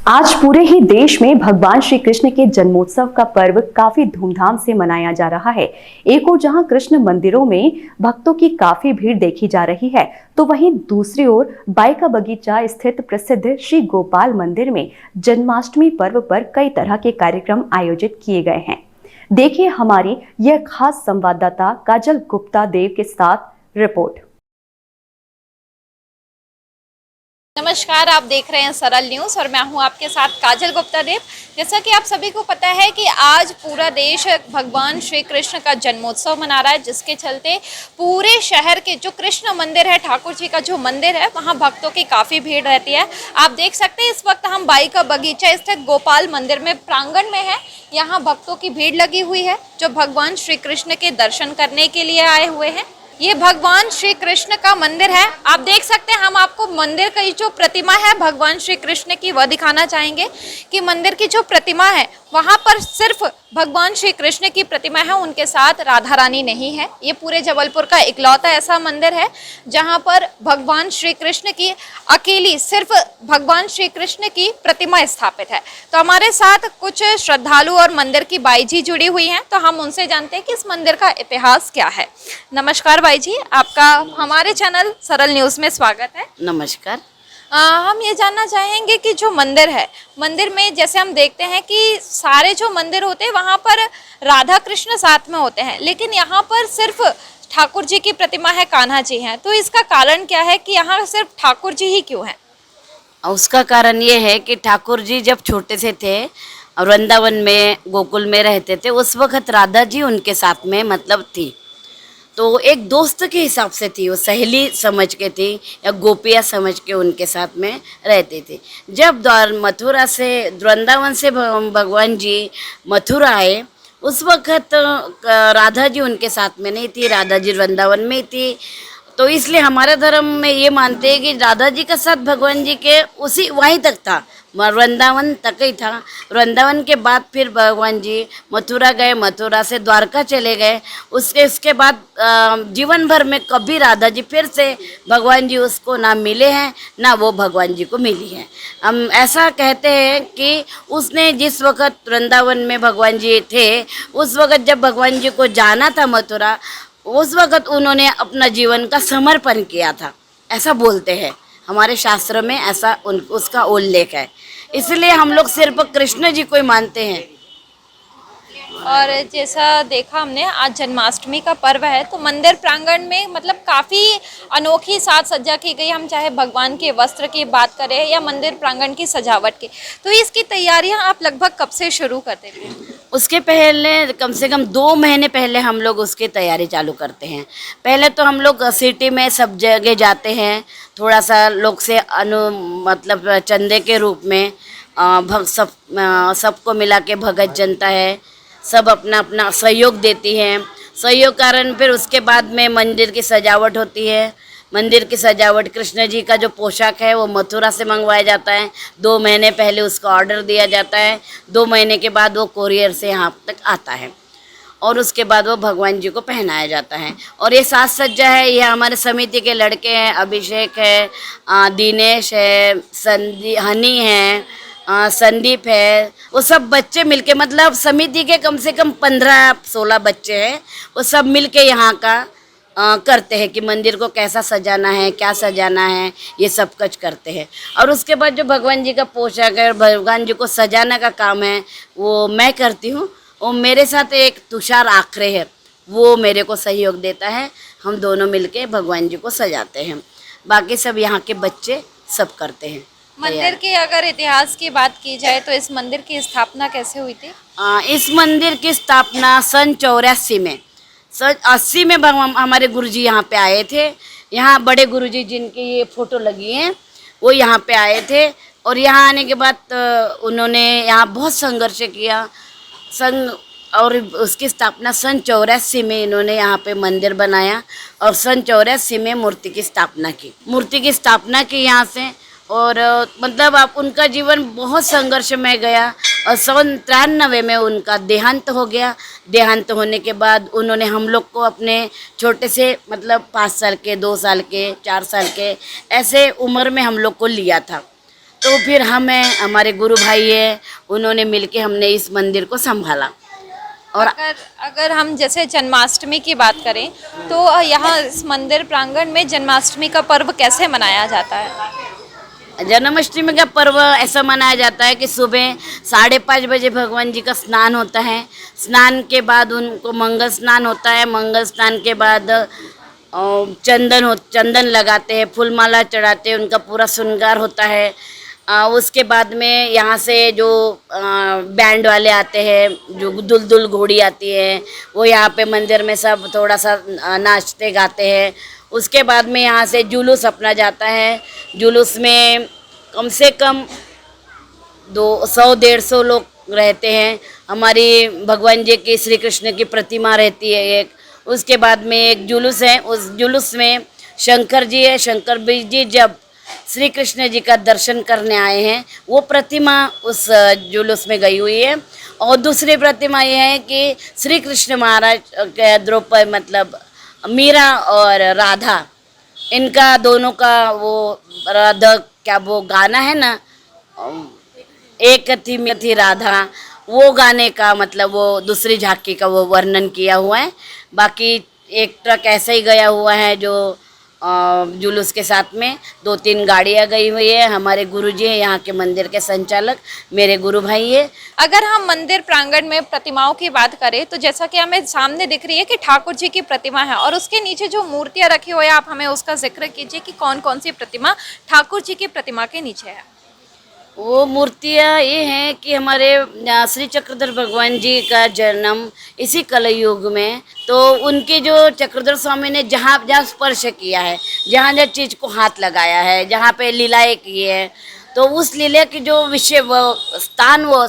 आज पूरे ही देश में भगवान श्री कृष्ण के जन्मोत्सव का पर्व काफी धूमधाम से मनाया जा रहा है। एक ओर जहां कृष्ण मंदिरों में भक्तों की काफी भीड़ देखी जा रही है, तो वहीं दूसरी ओर बाई का बगीचा स्थित प्रसिद्ध श्री गोपाल मंदिर में जन्माष्टमी पर्व पर कई तरह के कार्यक्रम आयोजित किए गए हैं। देखिए हमारी यह खास संवाददाता काजल गुप्ता देव के साथ रिपोर्ट। नमस्कार, आप देख रहे हैं सरल न्यूज़ और मैं हूं आपके साथ काजल गुप्ता देव। जैसा कि आप सभी को पता है कि आज पूरा देश भगवान श्री कृष्ण का जन्मोत्सव मना रहा है, जिसके चलते पूरे शहर के जो कृष्ण मंदिर है, ठाकुर जी का जो मंदिर है, वहां भक्तों की काफ़ी भीड़ रहती है। आप देख सकते हैं इस वक्त हम बाई का बगीचा स्थित गोपाल मंदिर में प्रांगण में है। यहाँ भक्तों की भीड़ लगी हुई है जो भगवान श्री कृष्ण के दर्शन करने के लिए आए हुए हैं। ये भगवान श्री कृष्ण का मंदिर है। आप देख सकते हैं, हम आपको मंदिर की जो प्रतिमा है भगवान श्री कृष्ण की वह दिखाना चाहेंगे कि मंदिर की जो प्रतिमा है वहाँ पर सिर्फ भगवान श्री कृष्ण की प्रतिमा है, उनके साथ राधा रानी नहीं है। ये पूरे जबलपुर का इकलौता ऐसा मंदिर है जहाँ पर भगवान श्री कृष्ण की अकेली सिर्फ भगवान श्री कृष्ण की प्रतिमा स्थापित है। तो हमारे साथ कुछ श्रद्धालु और मंदिर की बाई जी जुड़ी हुई हैं, तो हम उनसे जानते हैं कि इस मंदिर का इतिहास क्या है। नमस्कार बाई जी, आपका हमारे चैनल सरल न्यूज़ में स्वागत है। नमस्कार। हम ये जानना चाहेंगे कि जो मंदिर है, मंदिर में जैसे हम देखते हैं कि सारे जो मंदिर होते हैं वहाँ पर राधा कृष्ण साथ में होते हैं, लेकिन यहाँ पर सिर्फ ठाकुर जी की प्रतिमा है, कान्हा जी हैं। तो इसका कारण क्या है कि यहाँ सिर्फ ठाकुर जी ही क्यों हैं? उसका कारण ये है कि ठाकुर जी जब छोटे से थे और वृंदावन में गोकुल में रहते थे, उस वक्त राधा जी उनके साथ में मतलब थी। तो एक दोस्त के हिसाब से थी, वो सहेली समझ के थी या गोपिया समझ के उनके साथ में रहती थी। जब मथुरा से वृंदावन से भगवान जी मथुरा आए, उस वक्त राधा जी उनके साथ में नहीं थी, राधा जी वृंदावन में थी। तो इसलिए हमारे धर्म में ये मानते हैं कि राधा जी का साथ भगवान जी के उसी वहीं तक था, वृंदावन तक ही था। वृंदावन के बाद फिर भगवान जी मथुरा गए, मथुरा से द्वारका चले गए। उसके बाद जीवन भर में कभी राधा जी फिर से भगवान जी उसको ना मिले हैं, ना वो भगवान जी को मिली हैं। हम ऐसा कहते हैं कि उसने जिस वक़्त वृंदावन में भगवान जी थे, उस वक़्त जब भगवान जी को जाना था मथुरा, उस वक़्त उन्होंने अपना जीवन का समर्पण किया था, ऐसा बोलते हैं। हमारे शास्त्र में ऐसा उसका उल्लेख है। इसलिए हम लोग सिर्फ कृष्ण जी को ही मानते हैं। और जैसा देखा हमने, आज जन्माष्टमी का पर्व है, तो मंदिर प्रांगण में मतलब काफ़ी अनोखी साज सज्जा की गई। हम चाहे भगवान के वस्त्र की बात करें या मंदिर प्रांगण की सजावट की, तो इसकी तैयारियां आप लगभग कब से शुरू करते थे? उसके पहले कम से कम 2 महीने पहले हम लोग उसकी तैयारी चालू करते हैं। पहले तो हम लोग सिटी में सब जगह जाते हैं, थोड़ा सा लोग से मतलब चंदे के रूप में सबको मिला के भगत जनता है, सब अपना अपना सहयोग देती हैं। सहयोग कारण फिर उसके बाद में मंदिर की सजावट होती है। मंदिर की सजावट, कृष्ण जी का जो पोशाक है वो मथुरा से मंगवाया जाता है। 2 महीने पहले उसका ऑर्डर दिया जाता है। 2 महीने के बाद वो कोरियर से यहाँ तक आता है और उसके बाद वो भगवान जी को पहनाया जाता है। और ये साज सज्जा है, ये हमारे समिति के लड़के हैं, अभिषेक है, दिनेश है, हनी है, संदीप है, वो सब बच्चे मिलके, मतलब समिति के कम से कम 15-16 बच्चे हैं, वो सब मिलके यहाँ का करते हैं कि मंदिर को कैसा सजाना है, क्या सजाना है, ये सब कुछ करते हैं। और उसके बाद जो भगवान जी का पोशाक है, भगवान जी को सजाने का काम है, वो मैं करती हूँ। और मेरे साथ एक तुषार आखरे है, वो मेरे को सहयोग देता है। हम दोनों मिलके भगवान जी को सजाते हैं। बाकी सब यहाँ के बच्चे सब करते हैं। मंदिर के अगर इतिहास की बात की जाए तो इस मंदिर की स्थापना कैसे हुई थी? इस मंदिर की स्थापना सन 84 में, सन 80 में हमारे गुरुजी यहाँ पे आए थे। यहाँ बड़े गुरुजी जिनकी ये फ़ोटो लगी है, वो यहाँ पे आए थे। और यहाँ आने के बाद उन्होंने यहाँ बहुत संघर्ष किया और उसकी स्थापना सन 84 में इन्होंने यहाँ पे मंदिर बनाया और सन 84 में मूर्ति की स्थापना की यहाँ से। और मतलब आप उनका जीवन बहुत संघर्ष में गया और सन 93 में उनका देहांत हो गया। देहांत होने के बाद उन्होंने हम लोग को अपने छोटे से मतलब 5 साल के, 2 साल के, 4 साल के ऐसे उम्र में हम लोग को लिया था। तो फिर हमें हमारे गुरु भाई है, उन्होंने मिलके हमने इस मंदिर को संभाला। और अगर हम जैसे जन्माष्टमी की बात करें तो यहाँ इस मंदिर प्रांगण में जन्माष्टमी का पर्व कैसे मनाया जाता है? जन्माष्टमी का पर्व ऐसा मनाया जाता है कि सुबह 5:30 बजे भगवान जी का स्नान होता है। स्नान के बाद उनको मंगल स्नान होता है। मंगल स्नान के बाद चंदन लगाते हैं, फूलमाला चढ़ाते हैं, उनका पूरा श्रृंगार होता है। उसके बाद में यहाँ से जो बैंड वाले आते हैं, जो दुलदुल घोड़ी आती है, वो यहाँ पे मंदिर में सब थोड़ा सा नाचते गाते हैं। उसके बाद में यहाँ से जुलूस अपना जाता है। जुलूस में कम से कम 100-150 लोग रहते हैं। हमारी भगवान जी की, श्री कृष्ण की प्रतिमा रहती है एक। उसके बाद में एक जुलूस है, उस जुलूस में शंकर जी है। शंकर जी जब श्री कृष्ण जी का दर्शन करने आए हैं, वो प्रतिमा उस जुलूस में गई हुई है। और दूसरी प्रतिमा ये है कि श्री कृष्ण महाराज के द्रौपदी मतलब मीरा और राधा, इनका दोनों का वो राधा क्या वो गाना है ना, एक थी राधा, वो गाने का मतलब वो दूसरी झांकी का वो वर्णन किया हुआ है। बाकी एक ट्रक ऐसे ही गया हुआ है जो जुलूस के साथ में 2-3 गाड़ियाँ गई हुई है। हमारे गुरुजी हैं यहाँ के मंदिर के संचालक, मेरे गुरु भाई है। अगर हम मंदिर प्रांगण में प्रतिमाओं की बात करें तो जैसा कि हमें सामने दिख रही है कि ठाकुर जी की प्रतिमा है और उसके नीचे जो मूर्तियां रखी हुई है, आप हमें उसका जिक्र कीजिए कि कौन कौन सी प्रतिमा ठाकुर जी की प्रतिमा के नीचे है। वो मूर्तियाँ ये हैं कि हमारे श्री चक्रधर भगवान जी का जन्म इसी कलयुग में, तो उनके जो चक्रधर स्वामी ने जहाँ जहाँ स्पर्श किया है, जहाँ जहाँ चीज़ को हाथ लगाया है, जहाँ पे लीलाएँ की है, तो उस लीला की जो विषय वो स्थान वो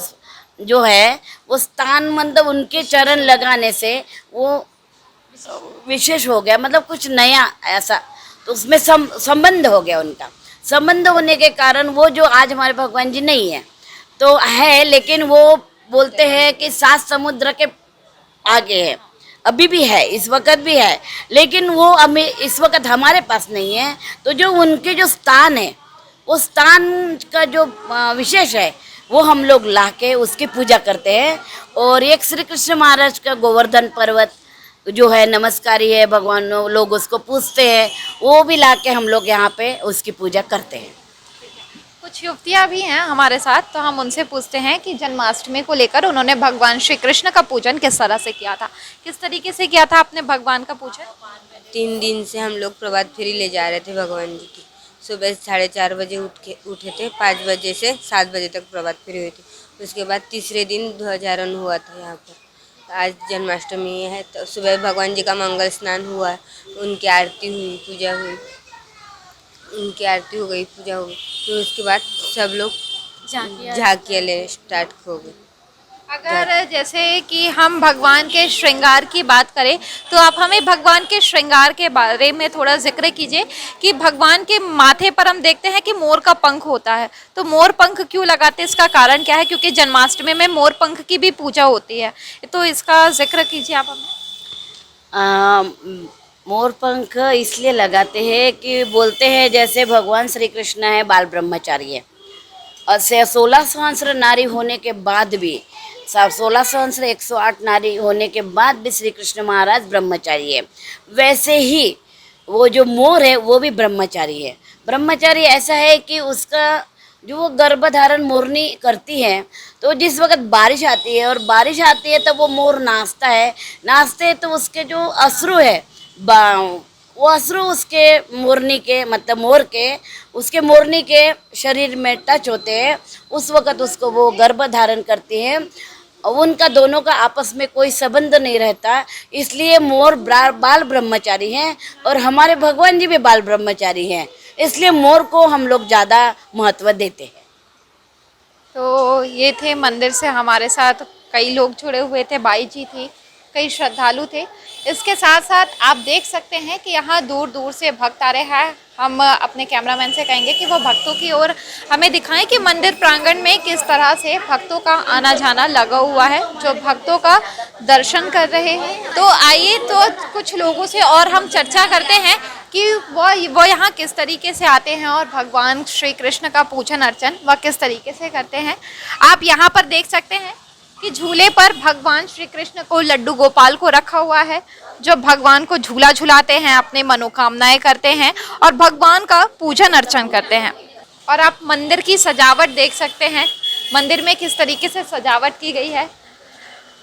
जो है वो स्थान मतलब उनके चरण लगाने से वो विशेष हो गया, मतलब कुछ नया ऐसा, तो उसमें संबंध हो गया। उनका संबंध होने के कारण वो जो आज हमारे भगवान जी नहीं है तो है, लेकिन वो बोलते हैं कि 7 समुद्र के आगे है, अभी भी है, इस वक्त भी है, लेकिन वो हमें इस वक्त हमारे पास नहीं है। तो जो उनके जो स्थान है, वो स्थान का जो विशेष है वो हम लोग ला के उसकी पूजा करते हैं। और एक श्री कृष्ण महाराज का गोवर्धन पर्वत जो है नमस्कारी है, भगवान लोग उसको पूजते हैं, वो भी ला के हम लोग यहाँ पे उसकी पूजा करते हैं। कुछ युवतियां भी हैं हमारे साथ, तो हम उनसे पूछते हैं कि जन्माष्टमी को लेकर उन्होंने भगवान श्री कृष्ण का पूजन किस तरह से किया था, किस तरीके से किया था आपने भगवान का पूजन? 3 दिन से हम लोग प्रभात फेरी ले जा रहे थे भगवान जी की। सुबह 4:30 बजे उठे थे, 5 बजे से 7 बजे तक प्रभात फेरी हुई थी। उसके बाद तीसरे दिन ध्वजारोहण हुआ था यहाँ पर। आज जन्माष्टमी है तो सुबह भगवान जी का मंगल स्नान हुआ, उनकी आरती हुई, पूजा हुई, उनकी आरती हो गई, पूजा हो गई। फिर उसके बाद सब लोग झांकियाँ ले स्टार्ट हो गए। अगर जैसे कि हम भगवान के श्रृंगार की बात करें तो आप हमें भगवान के श्रृंगार के बारे में थोड़ा जिक्र कीजिए कि भगवान के माथे पर हम देखते हैं कि मोर का पंख होता है, तो मोर पंख क्यों लगाते हैं, इसका कारण क्या है? क्योंकि जन्माष्टमी में मोर पंख की भी पूजा होती है, तो इसका जिक्र कीजिए आप हमें। मोर पंख इसलिए लगाते हैं कि बोलते हैं जैसे भगवान श्री कृष्ण है बाल ब्रह्मचारी है, और 16 सहस्त्र नारी होने के बाद भी 16 सहस्त्र 108 नारी होने के बाद भी श्री कृष्ण महाराज ब्रह्मचारी है। वैसे ही वो जो मोर है वो भी ब्रह्मचारी है। ब्रह्मचारी ऐसा है कि उसका जो वो गर्भधारण मोरनी करती है, तो जिस वक्त बारिश आती है और बारिश आती है तो वो मोर नाचता है, नाचते तो उसके जो अश्रु है वो अश्रु उसके मोरनी के मतलब मोर के उसके मोरनी के शरीर में टच होते हैं, उस वक़्त उसको वो गर्भ धारण करती हैं। उनका दोनों का आपस में कोई संबंध नहीं रहता, इसलिए मोर बाल ब्रह्मचारी हैं और हमारे भगवान जी भी बाल ब्रह्मचारी हैं, इसलिए मोर को हम लोग ज़्यादा महत्व देते हैं। तो ये थे मंदिर से हमारे साथ कई लोग जुड़े हुए थे, बाई जी थी, कई श्रद्धालु थे। इसके साथ साथ आप देख सकते हैं कि यहाँ दूर दूर से भक्त आ रहे हैं। हम अपने कैमरामैन से कहेंगे कि वो भक्तों की ओर हमें दिखाएं कि मंदिर प्रांगण में किस तरह से भक्तों का आना जाना लगा हुआ है, जो भक्तों का दर्शन कर रहे हैं। तो आइए तो कुछ लोगों से और हम चर्चा करते हैं कि वो यहाँ किस तरीके से आते हैं और भगवान श्री कृष्ण का पूजन अर्चन वह किस तरीके से करते हैं। आप यहाँ पर देख सकते हैं कि झूले पर भगवान श्री कृष्ण को लड्डू गोपाल को रखा हुआ है, जो भगवान को झूला झुलाते हैं, अपने मनोकामनाएं करते हैं और भगवान का पूजन अर्चन करते हैं। और आप मंदिर की सजावट देख सकते हैं, मंदिर में किस तरीके से सजावट की गई है।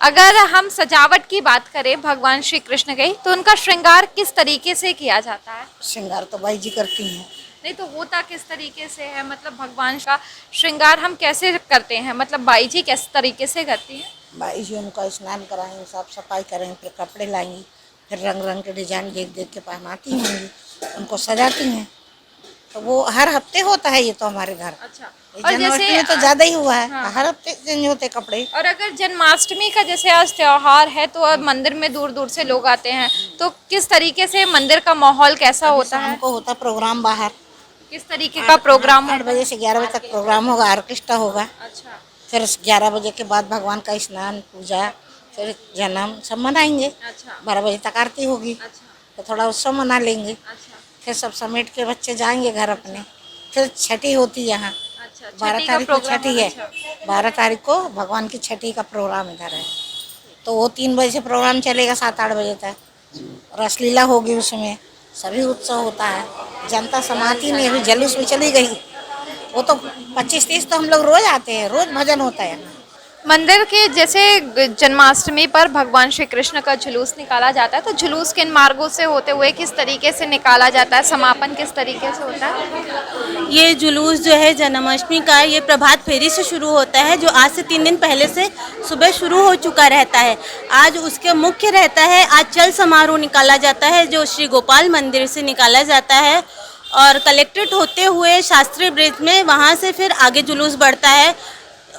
अगर हम सजावट की बात करें भगवान श्री कृष्ण की, तो उनका श्रृंगार किस तरीके से किया जाता है? श्रृंगार तो बाई जी करती हैं। नहीं तो होता किस तरीके से है, मतलब भगवान का श्रृंगार हम कैसे करते हैं, मतलब बाई जी किस तरीके से करती हैं? बाई जी उनका स्नान कराएंगे, साफ सफाई करेंगे, फिर कपड़े लाएंगी, फिर रंग रंग के डिजाइन देख देख के पहनाती होंगी, उनको सजाती हैं। तो वो हर हफ्ते होता है ये तो हमारे घर। अच्छा, और जन्माष्टमी जैसे में तो ज्यादा ही हुआ है। हाँ। हर हफ्ते चेंज होते कपड़े। और अगर जन्माष्टमी का जैसे आज त्योहार है तो अब मंदिर में दूर दूर से लोग आते हैं, तो किस तरीके से मंदिर का माहौल कैसा होता है? हमको होता प्रोग्राम बाहर, किस तरीके का प्रोग्राम 8 बजे से 11 बजे तक प्रोग्राम होगा, ऑर्केस्ट्रा होगा। अच्छा, फिर 11 बजे के बाद भगवान का स्नान पूजा, फिर जन्म सब मनाएंगे। अच्छा, 12 बजे तक आरती होगी, अच्छा, तो थोड़ा उत्सव मना लेंगे। अच्छा, फिर सब समेट के बच्चे जाएंगे घर अपने। फिर छठी होती यहाँ, अच्छा। 12 छठी का तारीख को प्रोग्राम, छठी है। अच्छा। 12 तारीख को भगवान की छठी का प्रोग्राम इधर है, तो वो 3 बजे से प्रोग्राम चलेगा 7-8 बजे तक। रसलीला होगी, उसमें सभी उत्सव होता है। जनता समाती नहीं, अभी जलूस में चली गई। वो तो 25-30 तो हम लोग रोज आते हैं, रोज भजन होता है यहाँ। मंदिर के जैसे जन्माष्टमी पर भगवान श्री कृष्ण का जुलूस निकाला जाता है, तो जुलूस किन मार्गों से होते हुए किस तरीके से निकाला जाता है, समापन किस तरीके से होता है? ये जुलूस जो है जन्माष्टमी का, ये प्रभात फेरी से शुरू होता है, जो आज से 3 दिन पहले से सुबह शुरू हो चुका रहता है। आज उसके मुख्य रहता है, आज चल समारोह निकाला जाता है, जो श्री गोपाल मंदिर से निकाला जाता है और कलेक्ट्रेट होते हुए शास्त्री ब्रिज में, वहाँ से फिर आगे जुलूस बढ़ता है।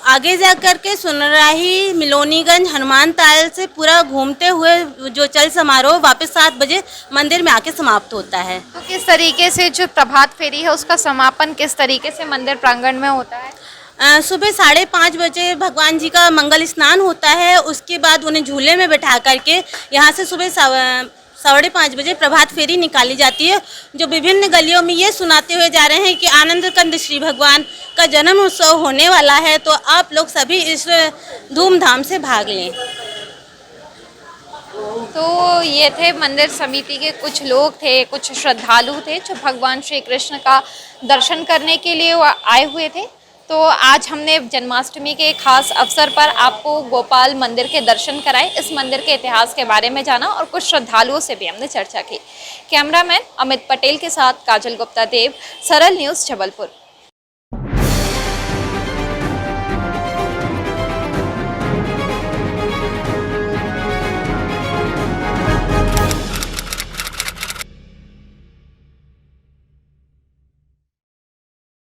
आगे जा कर के सुनराही, मिलोनीगंज, हनुमान ताल से पूरा घूमते हुए जो चल समारोह वापस 7 बजे मंदिर में आके समाप्त होता है। तो किस तरीके से जो प्रभात फेरी है उसका समापन किस तरीके से मंदिर प्रांगण में होता है? सुबह 5:30 बजे भगवान जी का मंगल स्नान होता है। उसके बाद उन्हें झूले में बैठा करके यहाँ से सुबह 5:15 बजे प्रभात फेरी निकाली जाती है, जो विभिन्न गलियों में ये सुनाते हुए जा रहे हैं कि आनंद कंद श्री भगवान का जन्म उत्सव होने वाला है, तो आप लोग सभी इस धूमधाम से भाग लें। तो ये थे मंदिर समिति के कुछ लोग थे, कुछ श्रद्धालु थे जो भगवान श्री कृष्ण का दर्शन करने के लिए आए हुए थे। तो आज हमने जन्माष्टमी के खास अवसर पर आपको गोपाल मंदिर के दर्शन कराए, इस मंदिर के इतिहास के बारे में जाना और कुछ श्रद्धालुओं से भी हमने चर्चा की। कैमरामैन अमित पटेल के साथ काजल गुप्ता देव, सरल न्यूज़, जबलपुर।